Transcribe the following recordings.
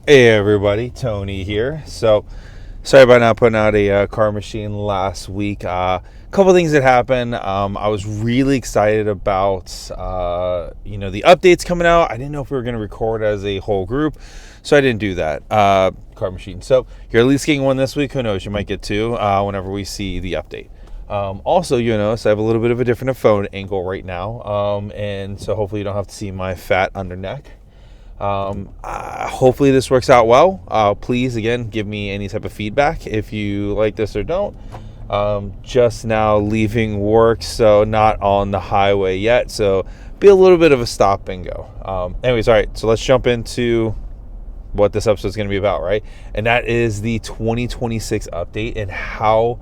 Hey everybody, Tony here. So, sorry about not putting out a car machine last week. A couple things that happened. I was really excited about the updates coming out. I didn't know if we were going to record as a whole group, so I didn't do that. Car machine. So you're at least getting one this week. Who knows? You might get two whenever we see the update. Also, you notice I have a little bit of a different phone angle right now, and so hopefully you don't have to see my fat under neck. Hopefully this works out well. Please, again, give me any type of feedback if you like this or don't. Just now leaving work, so not on the highway yet, so be a little bit of a stop and go. Anyways, all right, so let's jump into what this episode is going to be about, right? And that is the 2026 update and how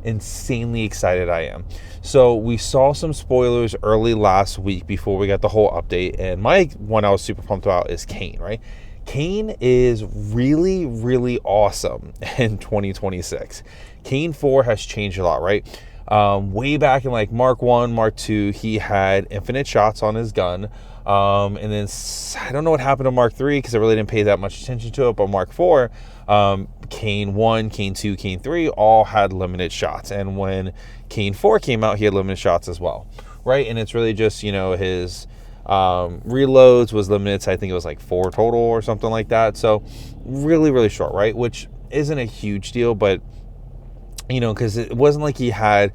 insanely excited I am. So we saw some spoilers early last week before we got the whole update, and my one I was super pumped about is Kane, right? Kane is really, really awesome in 2026. Kane 4 has changed a lot, right? Way back in like Mark 1, Mark 2, he had infinite shots on his gun. And then I don't know what happened to Mark 3 because I really didn't pay that much attention to it, but Mark 4, Kane 1, Kane 2, Kane 3 all had limited shots. And when Kane 4 came out, he had limited shots as well, right? And it's really just, his reloads was limited to, I think it was like 4 total or something like that. So really, really short, right? Which isn't a huge deal, but, because it wasn't like he had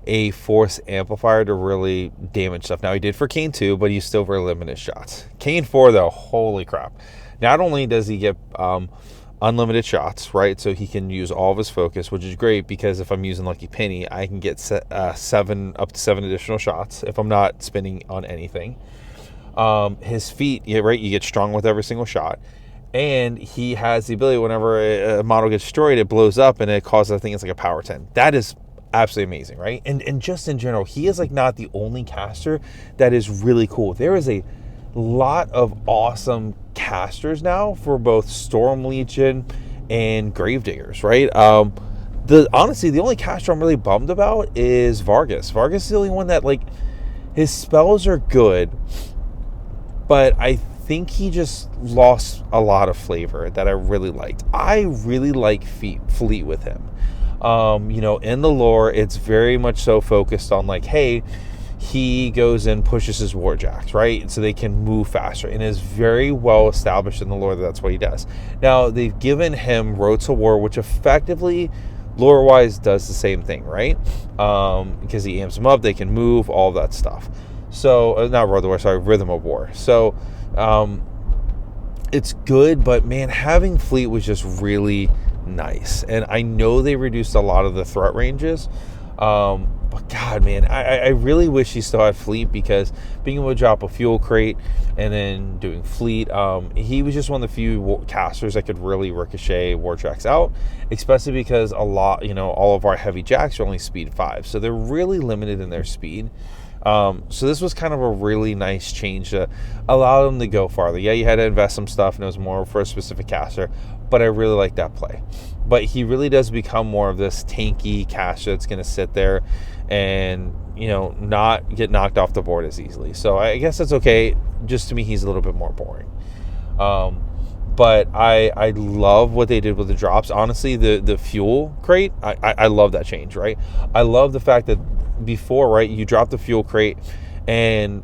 a force amplifier to really damage stuff. Now he did for Kane 2, but he's still very limited shots. Kane 4 though, holy crap. Not only does he get unlimited shots, right? So he can use all of his focus, which is great because if I'm using Lucky Penny, I can get up to 7 additional shots if I'm not spinning on anything. His feet, right? You get strong with every single shot. And he has the ability, whenever a model gets destroyed, it blows up and it causes, I think it's like a power 10. That is absolutely amazing, right? And just in general, he is like not the only caster that is really cool. There is a lot of awesome casters now for both Storm Legion and Gravediggers, right? Honestly, the only caster I'm really bummed about is Vargas. Vargas is the only one that, like, his spells are good, but I think he just lost a lot of flavor that I really liked. I really like Fleet with him. In the lore, it's very much so focused on like, hey, he goes and pushes his warjacks, right? So they can move faster, and is very well established in the lore that that's what he does. Now, they've given him Road to War, which effectively, lore-wise, does the same thing, right? Because he amps them up, they can move, all that stuff. So, not Road to War, sorry, Rhythm of War. So, it's good, but man, having Fleet was just really nice. And I know they reduced a lot of the threat ranges, but God, man, I really wish he still had Fleet, because being able to drop a fuel crate and then doing Fleet, he was just one of the few casters that could really ricochet warjacks out, especially because a lot, all of our heavy jacks are only speed 5, so they're really limited in their speed. So this was kind of a really nice change to allow them to go farther. Yeah, you had to invest some stuff, and it was more for a specific caster, but I really like that play. But he really does become more of this tanky caster that's going to sit there and, not get knocked off the board as easily. So I guess that's okay. Just to me, he's a little bit more boring. But I love what they did with the drops. Honestly, the fuel crate, I love that change, right? I love the fact that before, right, you drop the fuel crate, and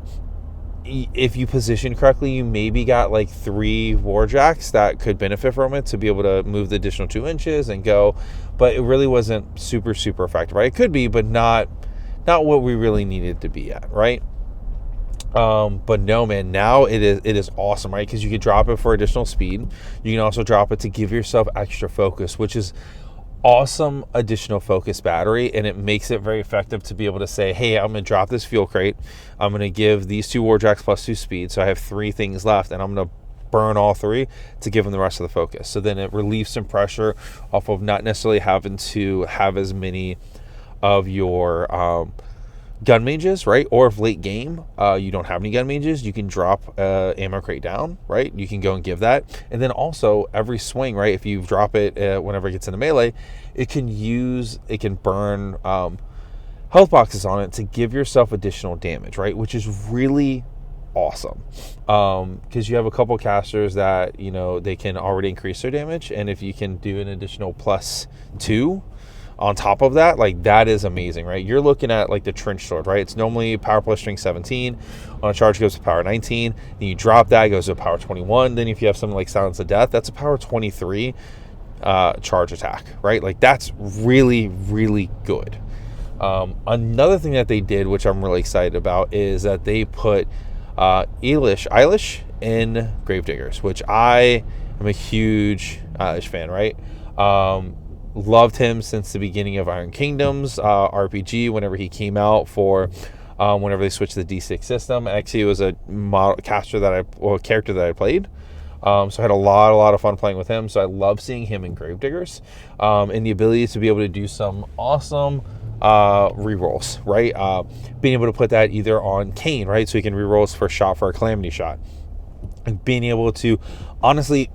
if you position correctly, you maybe got like 3 warjacks that could benefit from it to be able to move the additional 2 inches and go, but it really wasn't super, super effective, right? It could be, but not what we really needed to be at, right? But no, man, now it is awesome, right? Because you could drop it for additional speed. You can also drop it to give yourself extra focus, which is awesome additional focus battery, and it makes it very effective to be able to say, hey, I'm going to drop this fuel crate. I'm going to give these 2 warjacks plus 2 speed, so I have 3 things left, and I'm going to burn all 3 to give them the rest of the focus. So then it relieves some pressure off of not necessarily having to have as many of your gun mages, right? Or if late game you don't have any gun mages, you can drop ammo crate down, right? You can go and give that. And then also every swing, right, if you drop it whenever it gets into melee, it can burn health boxes on it to give yourself additional damage, right? Which is really awesome. Because you have a couple casters that, you know, they can already increase their damage, and if you can do an additional +2 on top of that, like, that is amazing, right? You're looking at like the trench sword, right? It's normally power plus strength 17. On a charge, it goes to power 19. Then you drop that, it goes to power 21. Then if you have something like Silence of Death, that's a power 23 charge attack, right? Like, that's really, really good. Another thing that they did, which I'm really excited about, is that they put Eilish in Gravediggers, which I am a huge Eilish fan, right? Loved him since the beginning of Iron Kingdoms RPG, whenever he came out for whenever they switched to the D6 system. Actually, it was a character that I played. So I had a lot of fun playing with him. So I love seeing him in Gravediggers, and the ability to be able to do some awesome rerolls, right? Being able to put that either on Kane, right? So he can reroll his first shot for a Calamity shot. And being able to, honestly,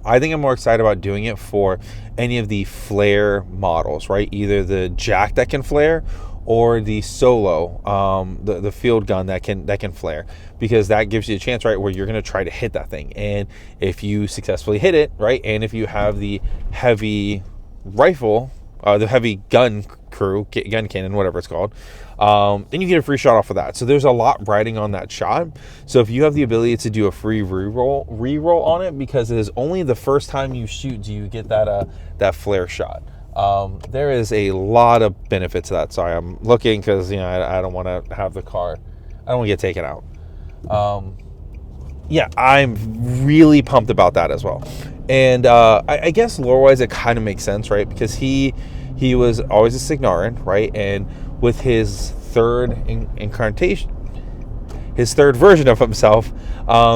I think I'm more excited about doing it for any of the flare models, right? Either the Jack that can flare, or the solo, the field gun that can flare, because that gives you a chance, right, where you're going to try to hit that thing, and if you successfully hit it, right, and if you have the heavy rifle, the heavy gun cannon, whatever it's called, then you get a free shot off of that. So there's a lot riding on that shot. So if you have the ability to do a free reroll on it, because it is only the first time you shoot do you get that flare shot. There is a lot of benefit to that. Sorry, I'm looking because, you know, I don't want to have the car, I don't want to get taken out. Yeah, I'm really pumped about that as well. And I guess lore-wise, it kind of makes sense, right? Because he was always a Signarin, right? And with his third incarnation, his third version of himself,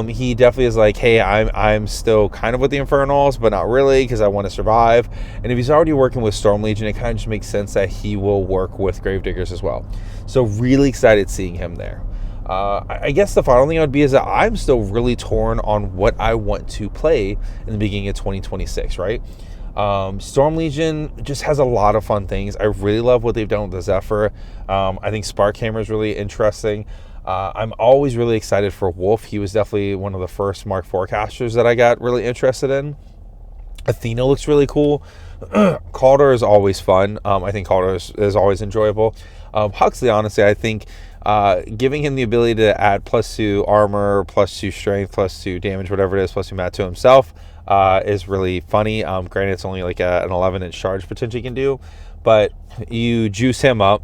he definitely is like, hey, I'm still kind of with the Infernals, but not really, because I want to survive. And if he's already working with Storm Legion, it kind of just makes sense that he will work with Gravediggers as well. So really excited seeing him there. I guess the final thing I would be is that I'm still really torn on what I want to play in the beginning of 2026, right? Storm Legion just has a lot of fun things. I really love what they've done with the Zephyr. I think Spark Hammer is really interesting. I'm always really excited for Wolf. He was definitely one of the first Mark IV casters that I got really interested in. Athena looks really cool. Calder is always fun. I think Calder is always enjoyable. Huxley, honestly, I think giving him the ability to add +2 armor, +2 strength, +2 damage, whatever it is, +2 mat to himself is really funny. Granted, it's only like an 11-inch charge potential you can do, but you juice him up,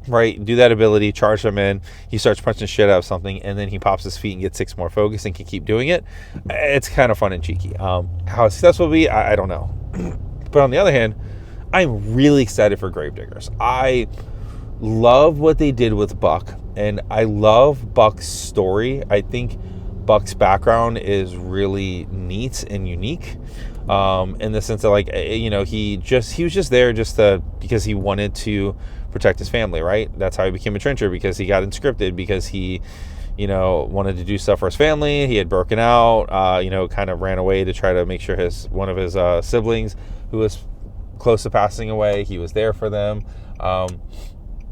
right? Do that ability, charge him in, he starts punching shit out of something, and then he pops his feet and gets 6 more focus and can keep doing it. It's kind of fun and cheeky. How successful it will be, I don't know. But on the other hand, I'm really excited for Gravediggers. I love what they did with Buck, and I love Buck's story. I think Buck's background is really neat and unique, in the sense that, like, you know, he was just there because he wanted to protect his family, right? That's how he became a trencher, because he got inscripted, because he, you know, wanted to do stuff for his family. He had broken out, you know, kind of ran away to try to make sure one of his siblings, who was close to passing away, he was there for them.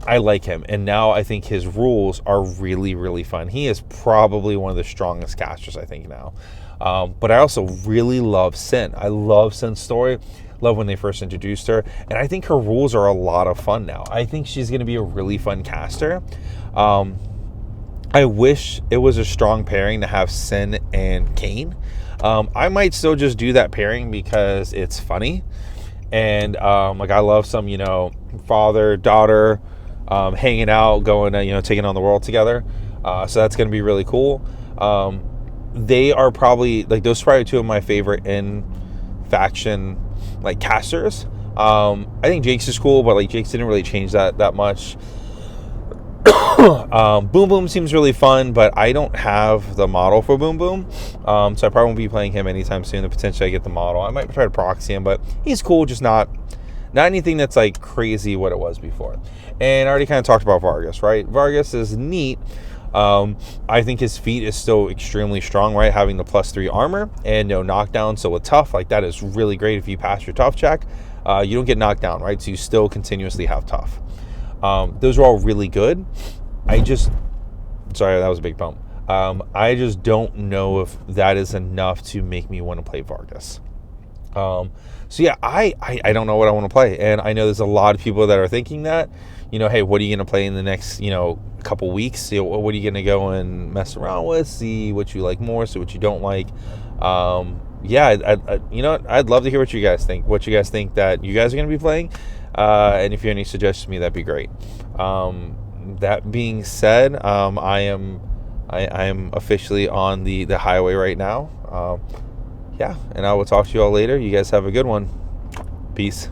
I like him, and now I think his rules are really, really fun. He is probably one of the strongest casters, I think, now. But I also really love Sin. I love Sin's story. Love when they first introduced her, and I think her rules are a lot of fun now. I think she's going to be a really fun caster. I wish it was a strong pairing to have Sin and Kane. I might still just do that pairing because it's funny, and like, I love some, you know, father daughter hanging out, going, you know, taking on the world together. So that's going to be really cool. They are probably, like, those are probably two of my favorite in faction, like, casters. I think Jake's is cool, but, like, Jake's didn't really change that much. Boom Boom seems really fun, but I don't have the model for Boom Boom, so I probably won't be playing him anytime soon. The potential I get the model, I might try to proxy him, but he's cool, just not anything that's like crazy what it was before. And I already kind of talked about Vargas, right? Vargas is neat. I think his feat is still extremely strong, right? Having the +3 armor and no knockdown. So with tough, like, that is really great. If you pass your tough check, you don't get knocked down, right? So you still continuously have tough. Those are all really good. Sorry, that was a big bump. I just don't know if that is enough to make me want to play Vargas. So yeah, I don't know what I want to play, and I know there's a lot of people that are thinking that, hey, what are you going to play in the next, couple weeks? What are you going to go and mess around with? See what you like more, see what you don't like. Yeah, I'd love to hear what you guys think. What you guys think that you guys are going to be playing, and if you have any suggestions to me, that'd be great. That being said, I am officially on the highway right now. Yeah, and I will talk to you all later. You guys have a good one. Peace.